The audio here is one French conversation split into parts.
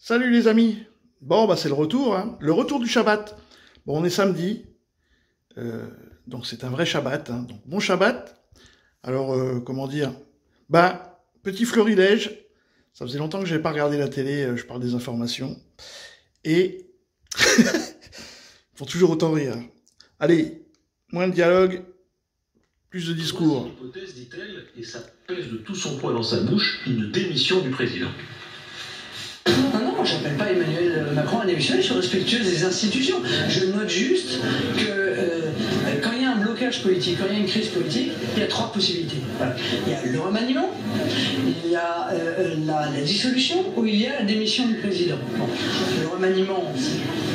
Salut les amis. Bon, bah c'est le retour, hein. Le retour du Shabbat. Bon, on est samedi, donc c'est un vrai Shabbat, hein. Donc bon Shabbat. Alors, comment dire? Bah, petit florilège. Ça faisait longtemps que j'avais pas regardé la télé, je parle des informations. Et ils font toujours autant rire. Allez, moins de dialogue, plus de discours. L'hypothèse, dit-elle, et ça pèse de tout son poids dans sa bouche, une démission du président. Non, j'appelle pas Emmanuel Macron à démissionner, je suis respectueuse des institutions. Je note juste que quand il y a un blocage politique, quand il y a une crise politique, il y a trois possibilités. Voilà. Il y a le remaniement, il y a la dissolution ou il y a la démission du président. Bon. Le remaniement,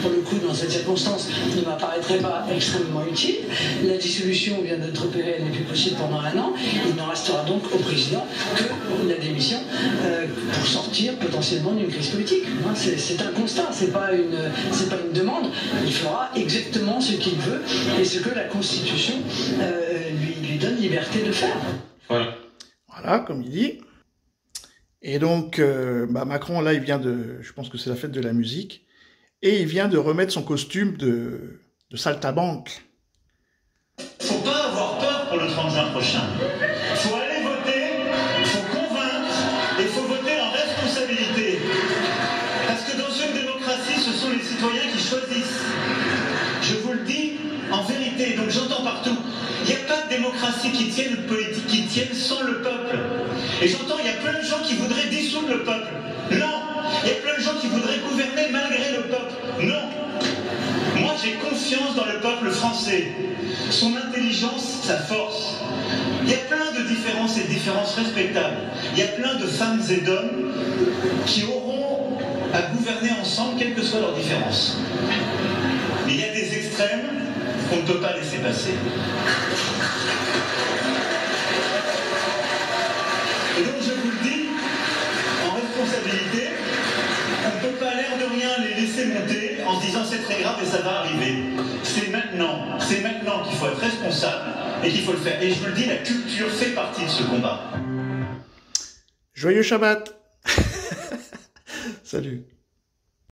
pour le coup, dans cette circonstance, ne m'apparaîtrait pas extrêmement utile. La dissolution vient d'être opérée, elle n'est plus possible pendant un an. Il n'en restera donc au président que la démission pour sortir potentiellement d'une crise politique. C'est un constat, c'est pas une demande. Il fera exactement ce qu'il veut et ce que la Constitution lui donne liberté de faire. Voilà. Voilà, comme il dit. Et donc, Macron, là, il vient de... Je pense que c'est la fête de la musique. Et il vient de remettre son costume de saltabanque. Faut pas avoir peur pour le 30 juin prochain. Faut aller voter, faut convaincre et faut voter en responsabilité. Parce que dans une démocratie, ce sont les citoyens qui choisissent. Je vous le dis en vérité, donc j'entends partout. Il n'y a pas de démocratie qui tienne, de politique qui tienne sans le peuple. Et j'entends, il y a plein de gens qui voudraient dissoudre le peuple. Non. Il y a plein de gens qui voudraient gouverner malgré le peuple. Non. Moi, j'ai confiance dans le peuple français. Son intelligence, sa force. Il y a plein de différences et de différences respectables. Il y a plein de femmes et d'hommes qui auront à gouverner ensemble, quelles que soient leurs différences. Mais il y a des extrêmes qu'on ne peut pas laisser passer. Et donc, je vous le dis, en responsabilité, on ne peut pas l'air de rien les laisser monter en se disant c'est très grave et ça va arriver. C'est maintenant qu'il faut être responsable et qu'il faut le faire. Et je vous le dis, la culture fait partie de ce combat. Joyeux Shabbat. Salut.